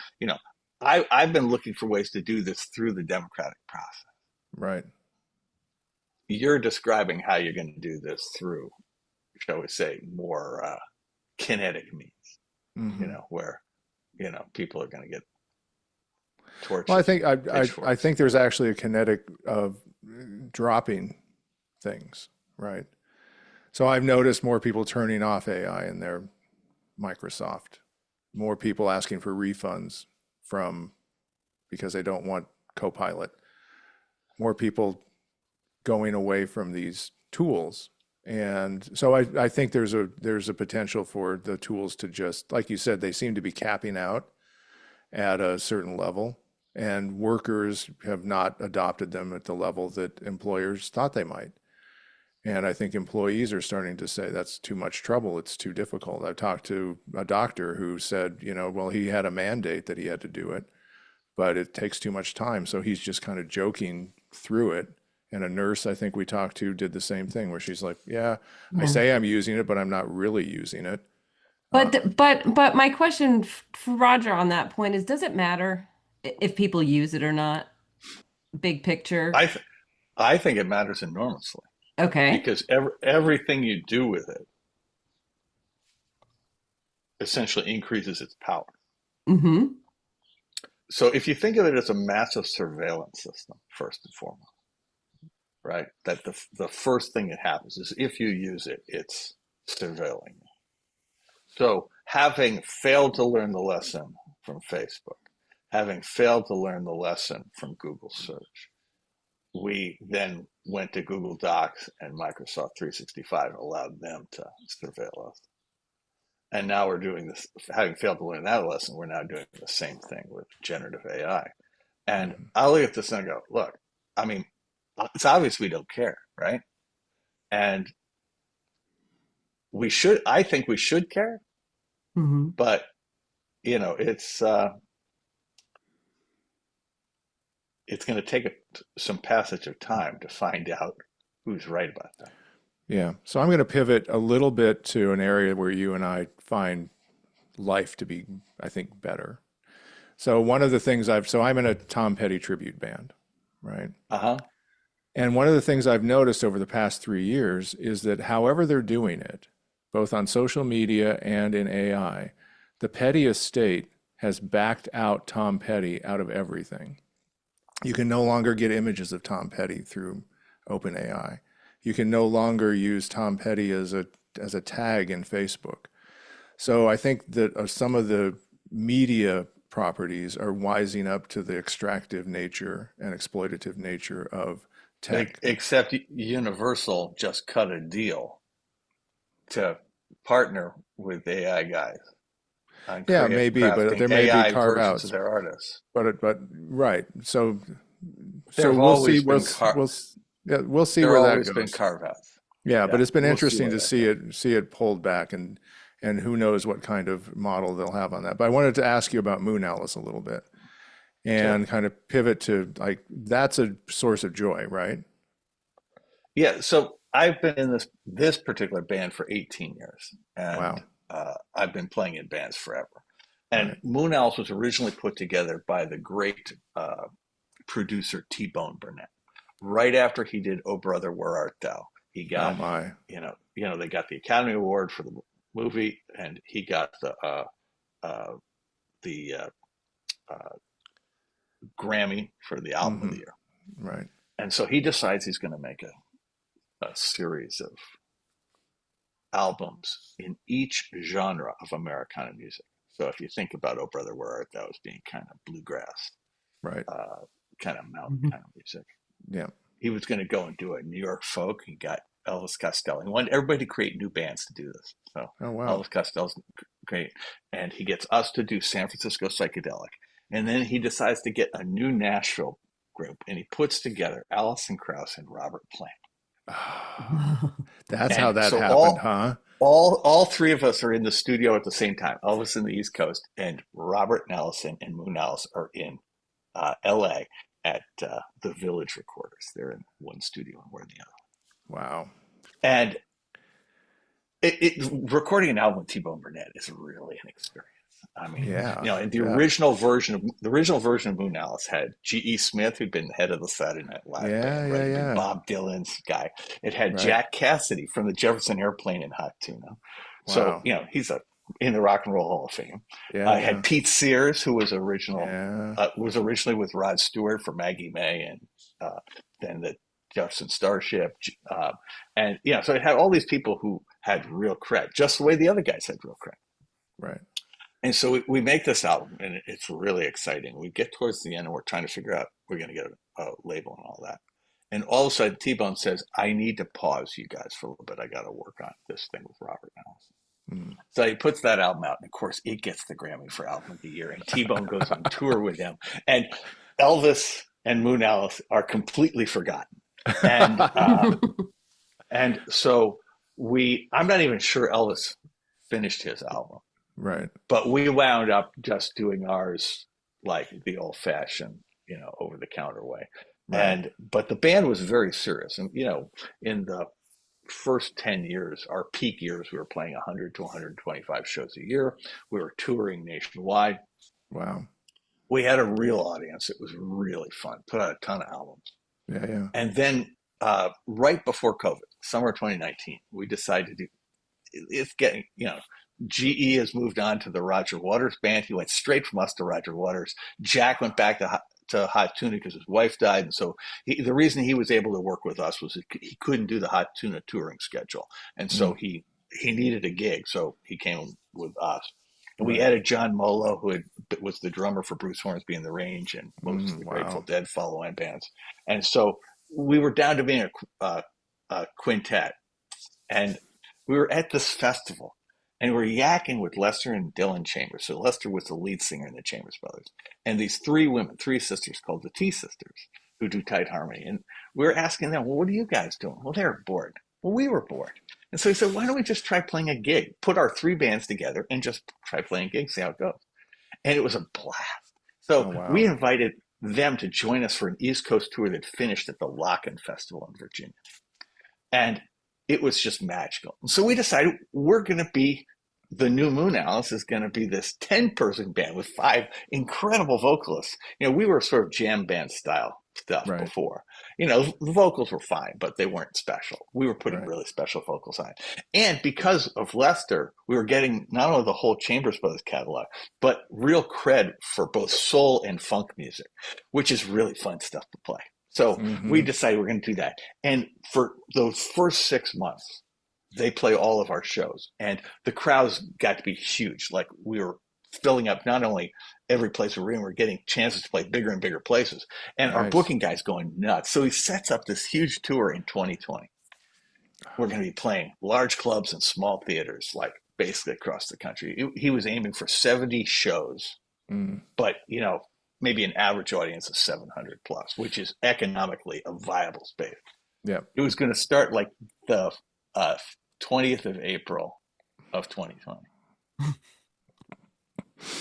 I've been looking for ways to do this through the democratic process. Right. You're describing how you're going to do this through, shall we say, more kinetic means. Hmm. Where people are going to get Well, I torches think and I pitchforks. think there's actually a kinetic of dropping things, right? So I've noticed more people turning off AI in their Microsoft, more people asking for refunds from because they don't want Copilot, more people going away from these tools. And so I think there's a potential for the tools to just, like you said, they seem to be capping out at a certain level, and workers have not adopted them at the level that employers thought they might. And I think employees are starting to say that's too much trouble. It's too difficult. I talked to a doctor who said, well, he had a mandate that he had to do it, but it takes too much time. So he's just kind of joking through it. And a nurse I think we talked to did the same thing where she's like, yeah, I Yeah. say I'm using it, but I'm not really using it. But my question for Roger on that point is, does it matter if people use it or not? Big picture. I I think it matters enormously Okay. because everything you do with it essentially increases its power. Mm-hmm. So if you think of it as a massive surveillance system, first and foremost, right? That the first thing that happens is if you use it, it's surveilling. So having failed to learn the lesson from Facebook, having failed to learn the lesson from Google search, we then went to Google Docs and Microsoft 365 and allowed them to surveil us. And now we're doing this, having failed to learn that lesson, we're now doing the same thing with generative AI. And Mhm. I look at this and I go, look, I mean, it's obvious we don't care, right? And I think we should care, Mm-hmm. but it's going to take some passage of time to find out who's right about that. Yeah. So I'm going to pivot a little bit to an area where you and I find life to be, I think, better. So one of the things so I'm in a Tom Petty tribute band, right? Uh-huh. And one of the things I've noticed over the past 3 years is that however they're doing it, both on social media and in AI, the Petty estate has backed out Tom Petty out of everything. You can no longer get images of Tom Petty through OpenAI. You can no longer use Tom Petty as a tag in Facebook. So I think that some of the media properties are wising up to the extractive nature and exploitative nature of tech. Except Universal just cut a deal to partner with AI guys on Yeah, maybe, but crafting there may be AI carve versions of outs. their artists. But right. There So have we'll see. always been Yeah, we'll see there where have that always been goes. carve outs. Yeah, but Yeah, it's been we'll see interesting where to that goes. see it pulled back, and who knows what kind of model they'll have on that. But I wanted to ask you about Moonalice a little bit Sure. and kind of pivot to like that's a source of joy, right? Yeah, so I've been in this particular band for 18 years, and Wow. I've been playing in bands forever. And Right. Moonalice was originally put together by the great producer T-Bone Burnett. Right after he did "Oh Brother, Where Art Thou," he Oh got my. they got the Academy Award for the movie, and he got uh, the uh, Grammy for the album of Hmm. the year. Right. And so he decides he's going to make a series of albums in each genre of Americana music. So if you think about "Oh Brother, Where Art Thou" as being kind of bluegrass, Right. uh, kind of mountain Mm-hmm. kind of music, Yeah. he was going to go and do a New York folk. He got Elvis Costello. He wanted everybody to create new bands to do this. So Oh wow. Elvis Costello's great, and he gets us to do San Francisco psychedelic, and then he decides to get a new Nashville group, and he puts together Alison Krauss and Robert Plant. That's how And that so happened, huh? all three of us are in the studio at the same time. Elvis in the East Coast, and Robert Nelson and Moon Alice are in L.A. at the Village Recorders. They're in one studio and we're in the other. Wow. And recording an album with T-Bone Burnett is really an experience. I mean, Yeah. and I bet. the original version of Moon Alice had G.E. Smith, who'd been the head of the Saturday Night Live Yeah. band, Yeah. right? Big Yeah. Bob Dylan's guy. It had Right. Jack Cassidy from the Jefferson Airplane and Hot Tuna. So, Wow. he's in the Rock and Roll Hall of Fame. Yeah. I had Yeah. Pete Sears, who Yeah. was originally with Rod Stewart for Maggie May and then the Jefferson Starship. So it had all these people who had real cred, just the way the other guys had real cred. Right. And so we make this album, and it's really exciting. We get towards the end, and we're trying to figure out we're going to get a label and all that. And all of a sudden, T-Bone says, "I need to pause you guys for a little bit. I got to work on this thing with Robert Nelson." Mm. So he puts that album out, and of course, it gets the Grammy for Album of the Year. And T-Bone goes on tour with them, and Elvis and Moon Alice are completely forgotten. And so I'm not even sure Elvis finished his album, Right. but we wound up just doing ours like the old fashioned, over the counter way. Right. But the band was very serious. And, in the first 10 years, our peak years, we were playing 100 to 125 shows a year. We were touring nationwide. Wow. We had a real audience. It was really fun. Put out a ton of albums. Yeah, yeah. And then right before COVID, summer 2019, we decided to it's getting, GE has moved on to the Roger Waters band. He went straight from us to Roger Waters. Jack went back to Hot Tuna because his wife died, and so the reason he was able to work with us was he couldn't do the Hot Tuna touring schedule, and so Mm, he needed a gig, so he came with us. And we right. added John Molo, was the drummer for Bruce Hornsby and the Range and most of the Grateful Wow. Dead follow-on bands. And so we were down to being a quintet, and we were at this festival and we are yakking with Lester and Dylan Chambers. So Lester was the lead singer in the Chambers Brothers. And these three women, three sisters called the T Sisters, who do tight harmony. And we were asking them, well, what are you guys doing? Well, they were bored. Well, we were bored. And so he said, why don't we just try playing a gig? Put our three bands together and just try playing gigs, see how it goes. And it was a blast. Oh, So we wow. invited them to join us for an East Coast tour that finished at the Locken Festival in Virginia. And it was just magical. So we decided we're going to be the new Moonalice is going to be this 10-person band with five incredible vocalists. We were sort of jam band style stuff Right, before. The vocals were fine, but they weren't special. We were putting right. really special vocals on. And because of Lester, we were getting not only the whole Chambers Brothers catalog, but real cred for both soul and funk music, which is really fun stuff to play. So we Mm-hmm. decided we're going to do that. And for those first 6 months, they play all of our shows. And the crowds got to be huge. Like we were filling up not only every place we were in, we were getting chances to play bigger and bigger places. And our Nice. booking guy's going nuts. So he sets up this huge tour in 2020. We're going to be playing large clubs and small theaters, like basically across the country. He was aiming for 70 shows, Mm, but maybe an average audience of 700 plus, which is economically a viable space. yeah. It was going to start like the uh, 20th of April of 2020.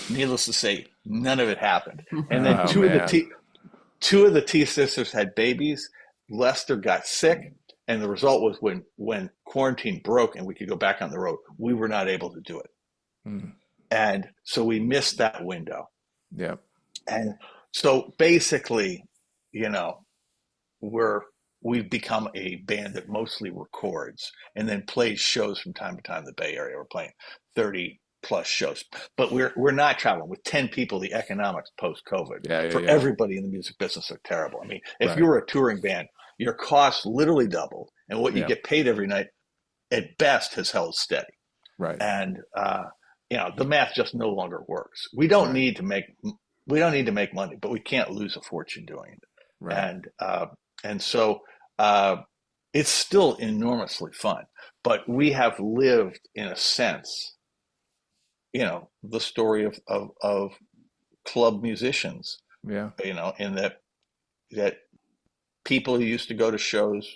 Needless to say, none of it happened. And then Oh, man. two of the T sisters had babies. Lester got sick, and the result was when quarantine broke and we could go back on the road, we were not able to do it. Mm, And so we missed that window. yeah. And so basically, you know, we're we've become a band that mostly records and then plays shows from time to time in the Bay Area. We're playing 30 plus shows, but we're not traveling with 10 people. The economics post COVID Yeah, yeah, for yeah. everybody in the music business are terrible. I mean, if you Right. were a touring band, your costs literally doubled, and what you Yeah. get paid every night at best has held steady. Right. And the math just no longer works. Right. We don't need to make money, but we can't lose a fortune doing it. Right. And so uh, it's still enormously fun. But we have lived, in a sense, the story of club musicians. Yeah. In that people who used to go to shows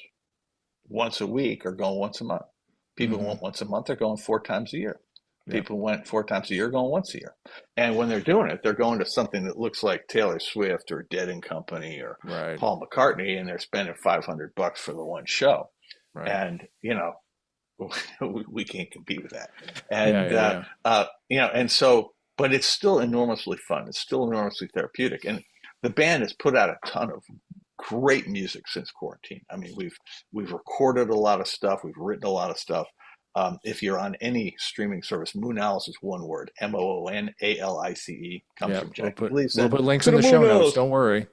once a week are going once a month. People who Mm-hmm. went once a month are going 4 times a year. Yeah. People who went 4 times a year going once a year. And when they're doing it, they're going to something that looks like Taylor Swift or Dead and Company or Right. Paul McCartney, and they're spending $500 for the one show. Right. And we can't compete with that. Yeah. And Yeah. Yeah. and so, but it's still enormously fun. It's still enormously therapeutic. And the band has put out a ton of great music since quarantine. I mean, we've recorded a lot of stuff. We've written a lot of stuff. If you're on any streaming service, Moonalice is one word, Moonalice, comes Yeah. from We'll Jackie put Gleason. we'll put links To in the the show notes. Moonalice. Don't worry.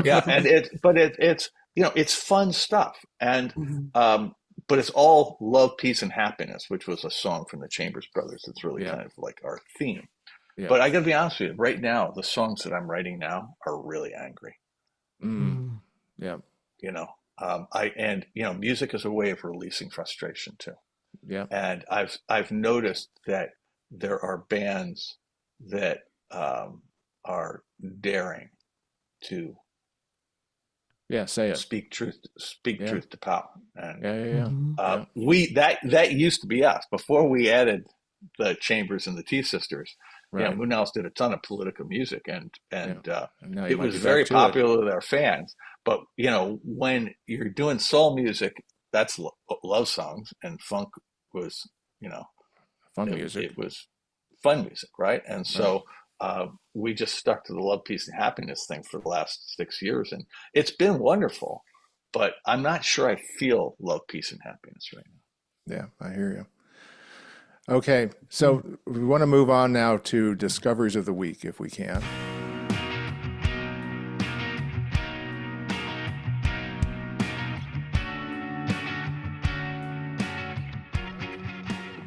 Yeah, and it's fun stuff, and Mhm. but it's all love, peace, and happiness, which was a song from the Chambers Brothers. It's really Yeah. kind of like our theme. Yeah. But I got to be honest with you, right now, the songs that I'm writing now are really angry. Mm. Mhm. Yeah. You know, music is a way of releasing frustration too. Yeah. And I've noticed that there are bands that are daring to Yeah. Say it. speak Yeah. truth to power. And Yeah. Yeah. Yeah. Mhm. Yeah. we that used to be us before we added the Chambers and the T Sisters. Right. Moonhouse did a ton of political music, and Yeah. And now you it might was be very back to it. popular with our fans. But when you're doing soul music, that's love songs, and funk was, Fun music. it was fun music, right? And Right. so we just stuck to the love, peace, and happiness thing for the last 6 years, and it's been wonderful. But I'm not sure I feel love, peace, and happiness right now. Yeah, I hear you. Okay, so we want to move on now to discoveries of the week, if we can.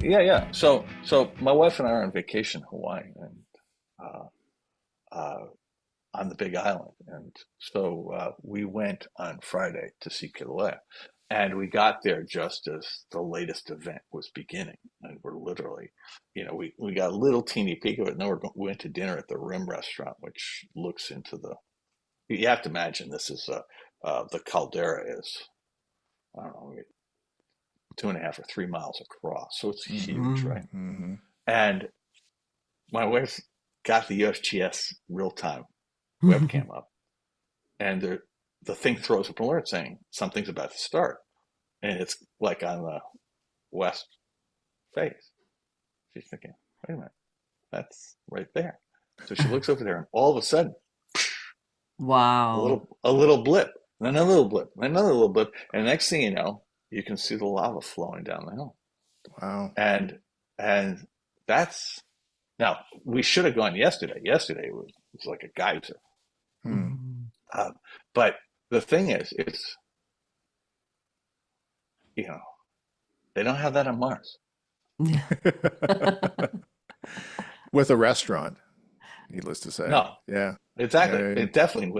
Yeah. So my wife and I are on vacation in Hawaii, and uh, uh, on the Big Island, and so we went on Friday to see Kilauea, and we got there just as the latest event was beginning, and we're literally, we got a little teeny peek of it, and then we went to dinner at the Rim restaurant, which looks into the. You have to imagine this is the caldera is, I don't know, 2.5 or 3 miles across, so it's huge, Mhm. right? Mm-hmm. And my wife got the USGS real time webcam up, and the thing throws up an alert saying something's about to start, and it's like on the west face. She's thinking, wait a minute, that's right there. So she looks over there, and all of a sudden, a Wow. little blip, and another little blip, and another little blip, and next thing you know, you can see the lava flowing down the hill, Wow. and that's now we should have gone yesterday. Yesterday was like a geyser, Hmm. Mhm. uh, but the thing is, it's you know they don't have that on Mars. Yeah. With a restaurant, needless to say. No, Yeah. exactly. Yeah. It definitely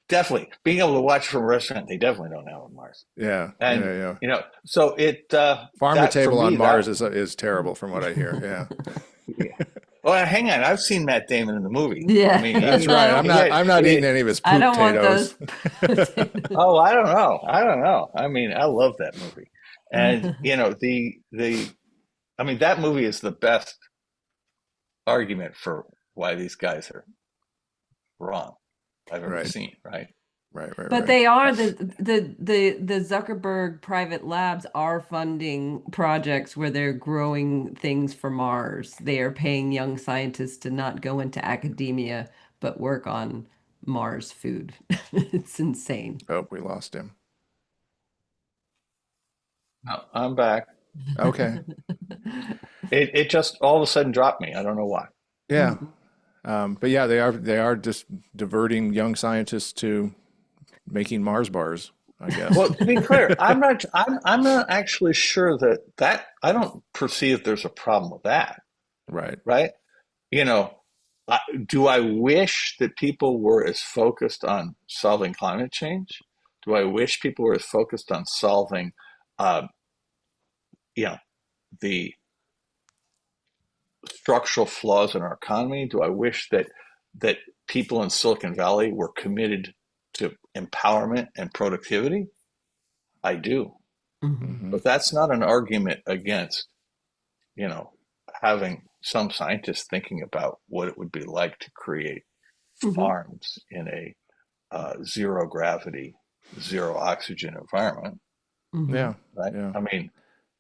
definitely being able to watch from a restaurant, they definitely don't have on Mars. Yeah. And Yeah. Yeah. so it Farm to that for table on me Mars that is terrible, from what I hear. Yeah. yeah. Well, hang on, I've seen Matt Damon in the movie. I Yeah. mean, That's he, right. I I'm he not. had, I'm not eating any of his I poop don't want potatoes. those potatoes. oh, I don't know. I mean, I love that movie, and the I mean that movie is the best argument for why these guys are wrong I've ever Right. seen. Right? Right. Right. But Right. they are the Zuckerberg private labs are funding projects where they're growing things for Mars. They are paying young scientists to not go into academia, but work on Mars food. It's insane. Oh, we lost him. No, I'm back. Okay. It just all of a sudden dropped me. I don't know why. Yeah. But yeah, they are just diverting young scientists to making Mars bars, I guess. Well, to be clear, I'm not actually sure that I don't perceive there's a problem with that, Right. right? You know, do I wish that people were as focused on solving climate change? Do I wish people were as focused on solving, uh, you know, the structural flaws in our economy? Do I wish that people in Silicon Valley were committed to empowerment and productivity? I do. Mhm. Hmm. But that's not an argument against, you know, having some scientists thinking about what it would be like to create Mhm. farms in a zero gravity, zero oxygen environment, Mhm. Yeah. right? Yeah. I mean,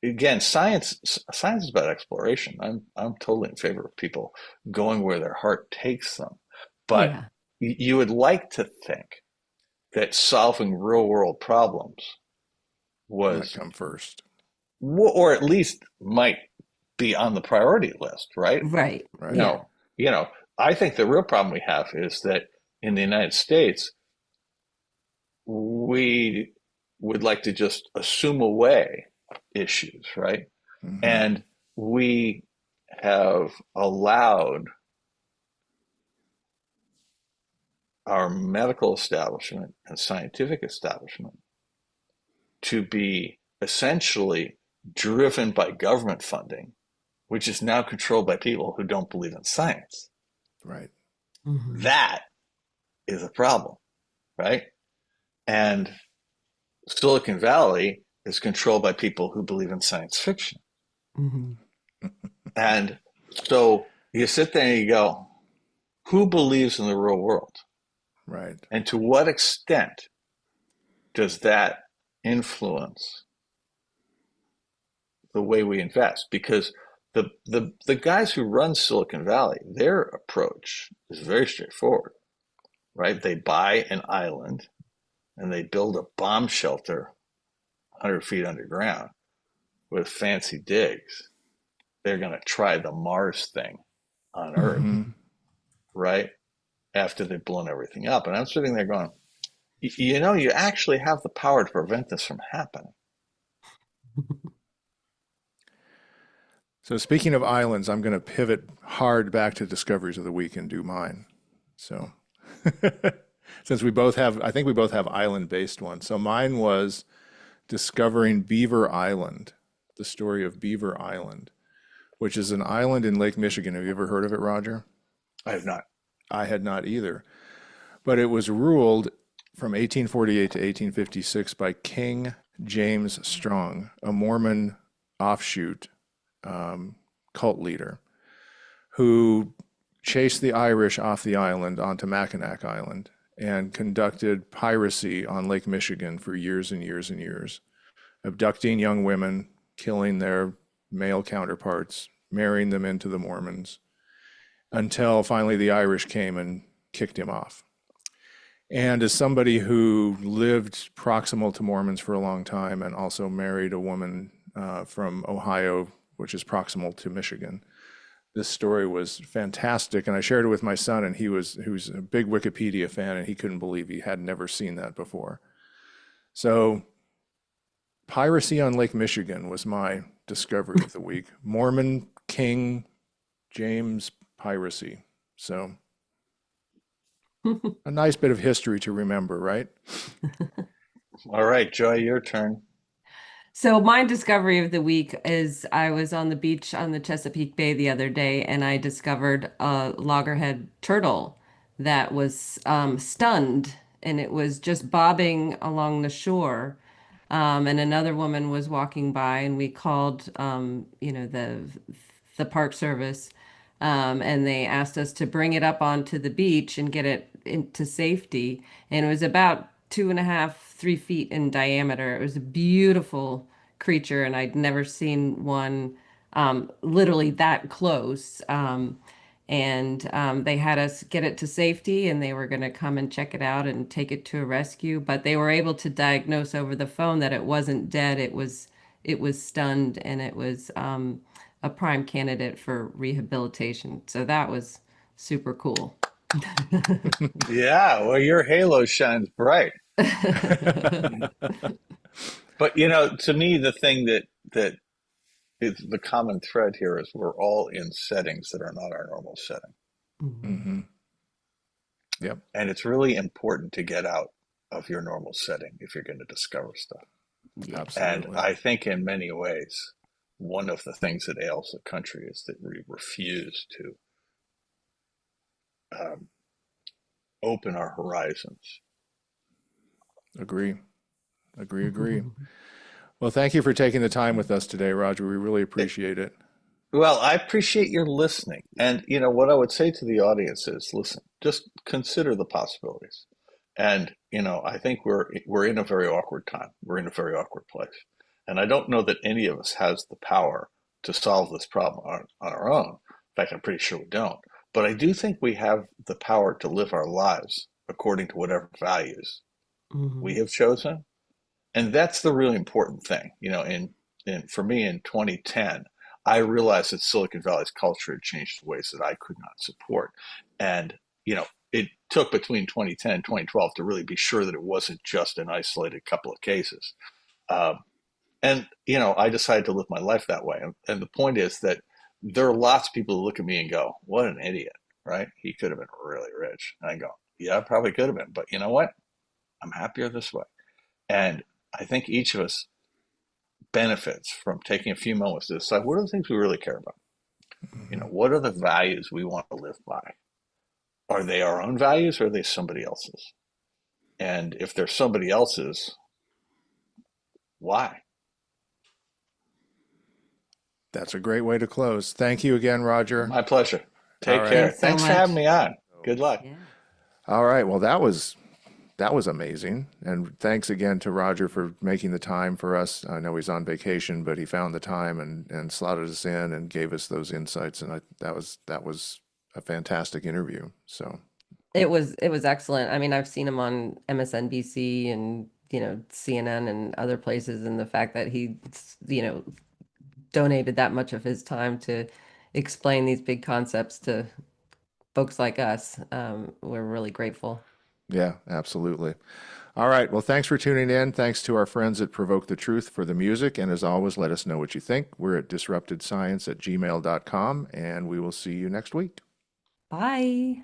again, science is about exploration. I'm totally in favor of people going where their heart takes them, but Yeah. you would like to think that solving real world problems Might was, come first. or at least might be on the priority list, right? Right. You Right. Yeah. know, you know, I think the real problem we have is that in the United States, we would like to just assume away issues, right? Hmm. And we have allowed our medical establishment and scientific establishment to be essentially driven by government funding, which is now controlled by people who don't believe in science. Right. Mhm. That is a problem, right? And Silicon Valley is controlled by people who believe in science fiction. Mhm. And so you sit there and you go, who believes in the real world? Right. And to what extent does that influence the way we invest? Because The guys who run Silicon Valley, their approach is very straightforward, right? They buy an island and they build a bomb shelter 100 feet underground with fancy digs. They're going to try the Mars thing on Earth, Mm-hmm. right? After they've blown everything up. And I'm sitting there going, you know, you actually have the power to prevent this from happening. So speaking of islands, I'm going to pivot hard back to discoveries of the week and do mine. So since we both have, I think we both have island-based ones. So mine was discovering Beaver Island, the story of Beaver Island, which is an island in Lake Michigan. Have you ever heard of it, Roger? I have not. I had not either. But it was ruled from 1848 to 1856 by King James Strong, a Mormon offshoot cult leader who chased the Irish off the island onto Mackinac Island and conducted piracy on Lake Michigan for years and years and years, abducting young women, killing their male counterparts, marrying them into the Mormons, until finally the Irish came and kicked him off. And as somebody who lived proximal to Mormons for a long time and also married a woman from Ohio, which is proximal to Michigan, this story was fantastic. And I shared it with my son, and who's a big Wikipedia fan, and he couldn't believe he had never seen that before. So piracy on Lake Michigan was my discovery of the week. Mormon King James piracy. So a nice bit of history to remember, right? All right, Joy, your turn. So my discovery of the week is I was on the beach on the Chesapeake Bay the other day and I discovered a loggerhead turtle that was stunned and it was just bobbing along the shore. And another woman was walking by and we called the park service and they asked us to bring it up onto the beach and get it into safety. And it was about 2.5, 3 feet in diameter. It was a beautiful creature, and I'd never seen one literally that close. And they had us get it to safety, and they were going to come and check it out and take it to a rescue. But they were able to diagnose over the phone that it wasn't dead. It was stunned, and it was a prime candidate for rehabilitation. So that was super cool. Yeah, well, your halo shines bright. But you know, to me, the thing that is the common thread here is we're all in settings that are not our normal setting. Mhm. Mm-hmm. Yep, And it's really important to get out of your normal setting if you're going to discover stuff. Yeah. And absolutely. I think in many ways, one of the things that ails the country is that we refuse to um, open our horizons. Agree. Agree, agree. Well, thank you for taking the time with us today, Roger. We really It, appreciate it. well, I appreciate your listening. And, you know, what I would say to the audience is listen, just consider the possibilities. And, you know, I think we're in a very awkward time. We're in a very awkward place. And I don't know that any of us has the power to solve this problem on our own. In fact, I'm pretty sure we don't. But I do think we have the power to live our lives according to whatever values we Mhm. have chosen. And that's the really important thing. You know, for me in 2010, I realized that Silicon Valley's culture had changed in ways that I could not support. And, you know, it took between 2010 and 2012 to really be sure that it wasn't just an isolated couple of cases. Um, and, you know, I decided to live my life that way. And the point is that there are lots of people who look at me and go, what an idiot, right? He could have been really rich. And I go, yeah, probably could have been. But you know what? I'm happier this way. And I think each of us benefits from taking a few moments to decide what are the things we really care about? You Mm-hmm. know, what are the values we want to live by? Are they our own values or are they somebody else's? And if they're somebody else's, why? That's a great way to close. Thank you again, Roger. My pleasure. All Take right. care. Thanks so Thanks for having much. me on. Good luck. Yeah. All right. Well, that was that was amazing. And thanks again to Roger for making the time for us. I know he's on vacation, but he found the time and slotted us in and gave us those insights. And that was a fantastic interview. So It was excellent. I mean, I've seen him on MSNBC and, CNN and other places, and the fact that he, donated that much of his time to explain these big concepts to folks like us, we're really grateful. yeah, absolutely. All right. Well, thanks for tuning in. Thanks to our friends at Provoke the Truth for the music. And as always, let us know what you think. We're at disruptedscience@gmail.com, and we will see you next week. Bye.